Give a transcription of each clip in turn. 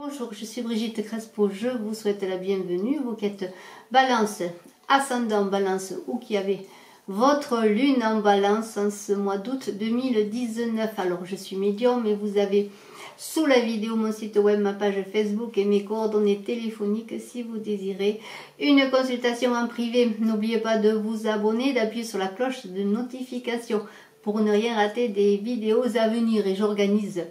Bonjour, je suis Brigitte Crespo, je vous souhaite la bienvenue. Vous qui êtes balance, ascendant balance ou qui avez votre lune en balance en ce mois d'août 2019. Alors je suis médium et vous avez sous la vidéo mon site web, ma page Facebook et mes coordonnées téléphoniques si vous désirez une consultation en privé. N'oubliez pas de vous abonner, d'appuyer sur la cloche de notification pour ne rien rater des vidéos à venir. Et j'organise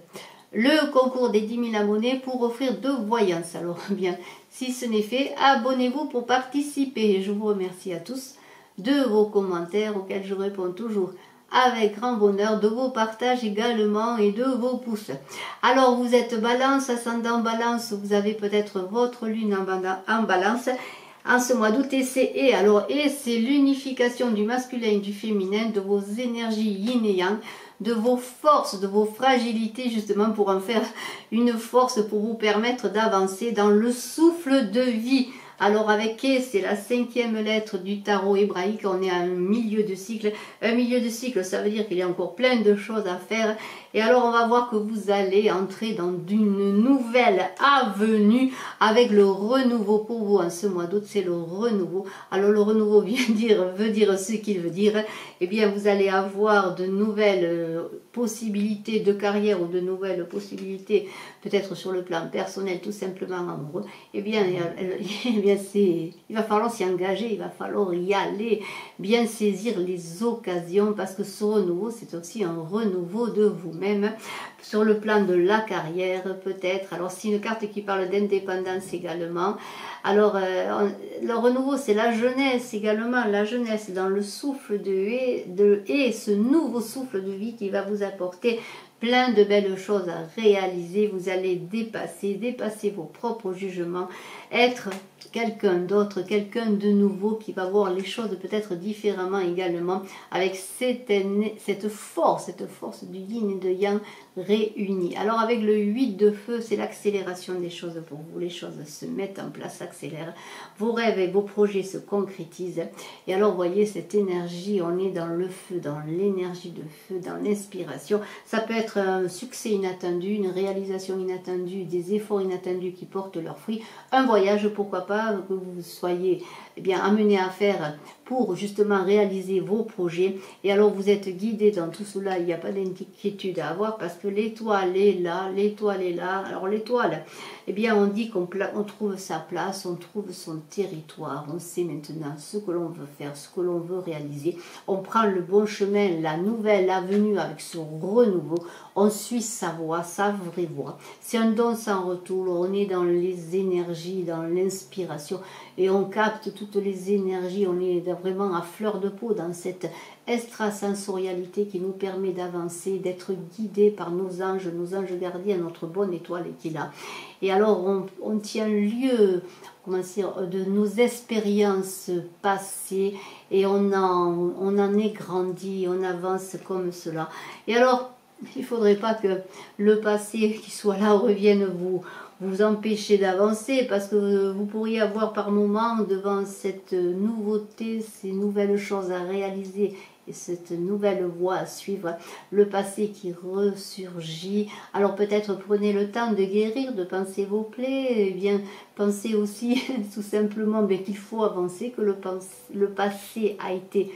le concours des 10 000 abonnés pour offrir 2 voyances. Alors bien, si ce n'est fait, abonnez-vous pour participer. Je vous remercie à tous de vos commentaires auxquels je réponds toujours avec grand bonheur, de vos partages également et de vos pouces. Alors vous êtes balance, ascendant balance, vous avez peut-être votre lune en balance en ce mois d'août et c'est l'unification du masculin et du féminin, de vos énergies yin et yang, de vos forces, de vos fragilités, justement pour en faire une force pour vous permettre d'avancer dans le souffle de vie. Alors avec Ke, c'est la 5e lettre du tarot hébraïque, on est à un milieu de cycle. Un milieu de cycle, ça veut dire qu'il y a encore plein de choses à faire. Et alors on va voir que vous allez entrer dans une nouvelle avenue avec le renouveau pour vous en ce mois d'août, c'est le renouveau. Alors le renouveau veut dire ce qu'il veut dire. Eh bien vous allez avoir de nouvelles possibilités de carrière ou de nouvelles possibilités peut-être sur le plan personnel, tout simplement amoureux. Eh bien il va falloir s'y engager, il va falloir y aller, bien saisir les occasions parce que ce renouveau c'est aussi un renouveau de vous-même sur le plan de la carrière peut-être. Alors c'est une carte qui parle d'indépendance également. Alors le renouveau c'est la jeunesse également, la jeunesse dans le souffle de haie, ce nouveau souffle de vie qui va vous apporter plein de belles choses à réaliser. Vous allez dépasser vos propres jugements, être quelqu'un d'autre, quelqu'un de nouveau qui va voir les choses peut-être différemment également, avec cette force du yin et de yang réunis. Alors avec le 8 de feu, c'est l'accélération des choses pour vous. Les choses se mettent en place, s'accélèrent. Vos rêves et vos projets se concrétisent. Et alors, vous voyez, cette énergie, on est dans le feu, dans l'énergie de feu, dans l'inspiration. Ça peut être un succès inattendu, une réalisation inattendue, des efforts inattendus qui portent leurs fruits. Un voyage, pourquoi pas, que vous soyez bien amené à faire pour justement réaliser vos projets. Et alors, vous êtes guidé dans tout cela. Il n'y a pas d'inquiétude à avoir parce que l'étoile est là, l'étoile est là. Alors l'étoile, eh bien on dit qu'on trouve sa place, on trouve son territoire, on sait maintenant ce que l'on veut faire, ce que l'on veut réaliser. On prend le bon chemin, la nouvelle avenue avec son renouveau, on suit sa voie, sa vraie voie. C'est un don sans retour, on est dans les énergies, dans l'inspiration et on capte toutes les énergies, on est vraiment à fleur de peau dans cette extrasensorialité qui nous permet d'avancer, d'être guidé par nos anges gardiens, notre bonne étoile qui est là. Et alors on tient lieu, comment dire, de nos expériences passées et on en est grandi, on avance comme cela. Et alors il ne faudrait pas que le passé qui soit là revienne vous empêcher d'avancer parce que vous pourriez avoir par moment devant cette nouveauté, ces nouvelles choses à réaliser et cette nouvelle voie à suivre, le passé qui ressurgit. Alors peut-être prenez le temps de guérir, de penser vos plaies, et bien pensez aussi tout simplement qu'il faut avancer, que le passé a été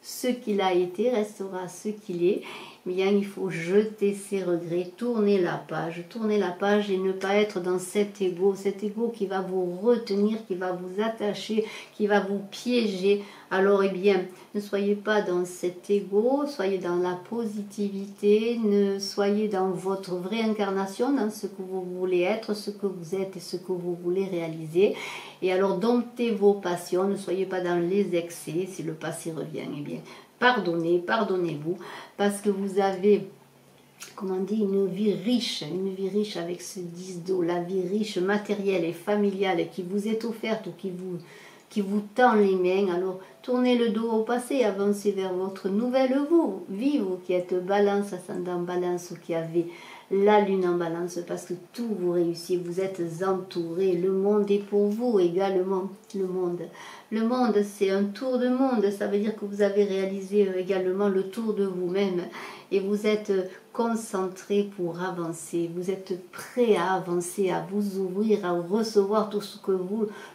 ce qu'il a été, restera ce qu'il est. Bien, il faut jeter ses regrets, tourner la page et ne pas être dans cet ego qui va vous retenir, qui va vous attacher, qui va vous piéger. Alors, eh bien, ne soyez pas dans cet ego, soyez dans la positivité, ne soyez dans votre vraie incarnation, dans ce que vous voulez être, ce que vous êtes et ce que vous voulez réaliser. Et alors, domptez vos passions, ne soyez pas dans les excès, si le passé revient, eh bien, pardonnez-vous, parce que vous avez, comment on dit, une vie riche avec ce 10 d'eau, la vie riche matérielle et familiale qui vous est offerte ou qui vous tend les mains. Alors tournez le dos au passé, avancez vers votre nouvelle vie, vous qui êtes balance, ascendant balance ou qui avez la lune en balance, parce que tout vous réussit, vous êtes entouré, le monde est pour vous également, le monde c'est un tour de monde, ça veut dire que vous avez réalisé également le tour de vous-même, et vous êtes concentré pour avancer. Vous êtes prêt à avancer, à vous ouvrir, à recevoir tout ce que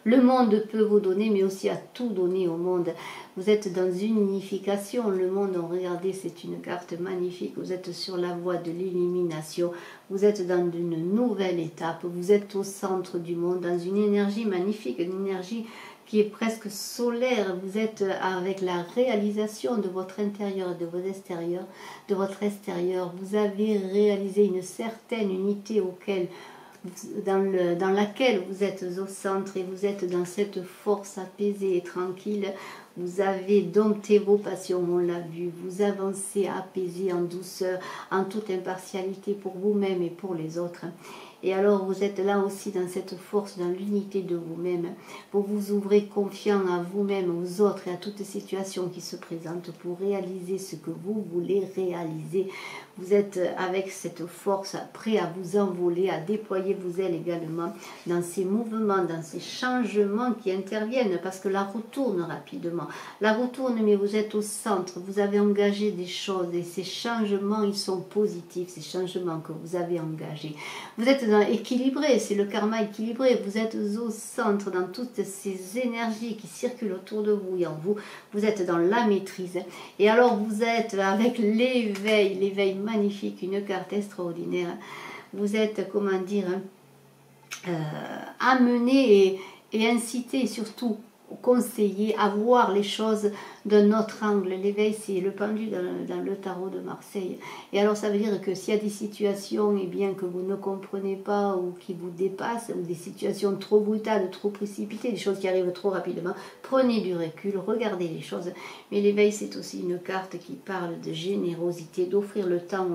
le monde peut vous donner, mais aussi à tout donner au monde. Vous êtes dans une unification. Le monde, regardez, c'est une carte magnifique. Vous êtes sur la voie de l'illumination. Vous êtes dans une nouvelle étape. Vous êtes au centre du monde, dans une énergie magnifique, une énergie qui est presque solaire. Vous êtes avec la réalisation de votre intérieur et de votre extérieur, Vous avez réalisé une certaine unité dans laquelle vous êtes au centre et vous êtes dans cette force apaisée et tranquille. Vous avez dompté vos passions, on l'a vu. Vous avancez apaisé, en douceur, en toute impartialité pour vous-même et pour les autres. Et alors vous êtes là aussi dans cette force, dans l'unité de vous-même. Vous vous ouvrez confiant à vous-même, aux autres et à toutes les situations qui se présentent pour réaliser ce que vous voulez réaliser. Vous êtes avec cette force prêt à vous envoler, à déployer vos ailes également dans ces mouvements, dans ces changements qui interviennent, parce que la roue tourne rapidement. La roue tourne, mais vous êtes au centre, vous avez engagé des choses et ces changements, ils sont positifs, ces changements que vous avez engagés. Vous êtes équilibré, c'est le karma équilibré, vous êtes au centre dans toutes ces énergies qui circulent autour de vous et en vous. Vous êtes dans la maîtrise. Et alors vous êtes avec l'éveil magnifique, une carte extraordinaire. Vous êtes, comment dire, amené et incité surtout, conseiller à voir les choses d'un autre angle. L'éveil, c'est le pendu dans le tarot de Marseille. Et alors ça veut dire que s'il y a des situations bien, que vous ne comprenez pas ou qui vous dépassent, ou des situations trop brutales, trop précipitées, des choses qui arrivent trop rapidement, prenez du recul, regardez les choses. Mais l'éveil, c'est aussi une carte qui parle de générosité, d'offrir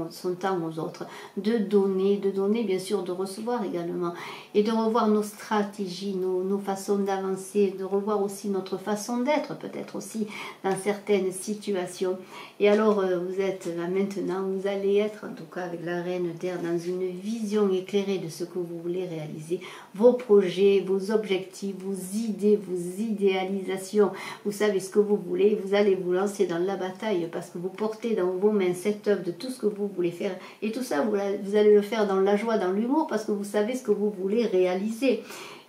son temps aux autres, de donner bien sûr, de recevoir également, et de revoir nos stratégies, nos façons d'avancer, de revoir aussi notre façon d'être, peut-être aussi dans certaines situations. Et alors vous êtes là maintenant, vous allez être, en tout cas avec la Reine Terre, dans une vision éclairée de ce que vous voulez réaliser, vos projets, vos objectifs, vos idées, vos idéalisations. Vous savez ce que vous voulez, vous allez vous lancer dans la bataille parce que vous portez dans vos mains cette œuvre de tout ce que vous voulez faire. Et tout ça, vous allez le faire dans la joie, dans l'humour, parce que vous savez ce que vous voulez réaliser.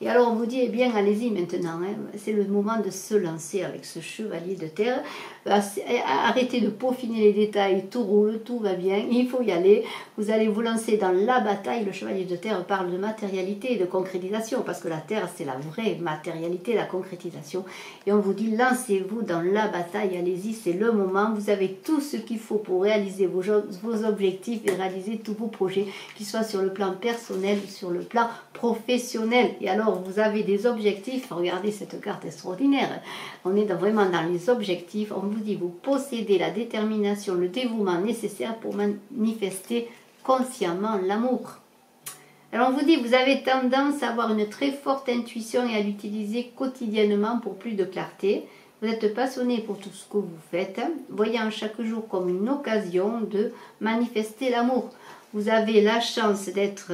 Et alors on vous dit, eh bien allez-y maintenant, hein. C'est le moment de se lancer avec ce chevalier de terre. Arrêtez de peaufiner les détails, tout roule, tout va bien, il faut y aller. Vous allez vous lancer dans la bataille. Le chevalier de terre parle de matérialité et de concrétisation, parce que la terre c'est la vraie matérialité, la concrétisation. Et on vous dit, lancez-vous dans la bataille, allez-y, c'est le moment. Vous avez tout ce qu'il faut pour réaliser vos objectifs et réaliser tous vos projets, qu'ils soient sur le plan personnel ou sur le plan professionnel. Et alors vous avez des objectifs, regardez cette carte extraordinaire, on est vraiment dans les objectifs. On vous dit, vous possédez la détermination, le dévouement nécessaire pour manifester consciemment l'amour. Alors on vous dit, vous avez tendance à avoir une très forte intuition et à l'utiliser quotidiennement pour plus de clarté. Vous êtes passionné pour tout ce que vous faites, voyant chaque jour comme une occasion de manifester l'amour. Vous avez la chance d'être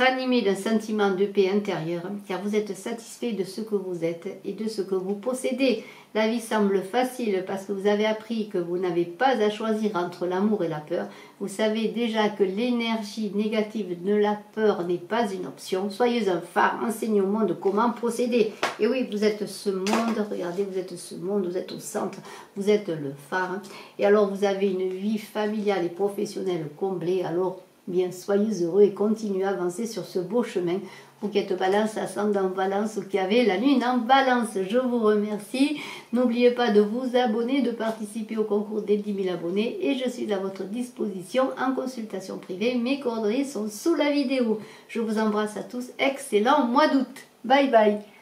animé d'un sentiment de paix intérieure, car vous êtes satisfait de ce que vous êtes et de ce que vous possédez. La vie semble facile parce que vous avez appris que vous n'avez pas à choisir entre l'amour et la peur. Vous savez déjà que l'énergie négative de la peur n'est pas une option. Soyez un phare, enseignez au monde comment procéder. Et oui, vous êtes ce monde, regardez, vous êtes ce monde, vous êtes au centre, vous êtes le phare. Et alors vous avez une vie familiale et professionnelle comblée, alors bien, soyez heureux et continuez à avancer sur ce beau chemin. Vous qui êtes balance, ascendant balance, ou qui avez la lune en balance, je vous remercie. N'oubliez pas de vous abonner, de participer au concours des 10 000 abonnés. Et je suis à votre disposition en consultation privée. Mes coordonnées sont sous la vidéo. Je vous embrasse à tous. Excellent mois d'août. Bye bye.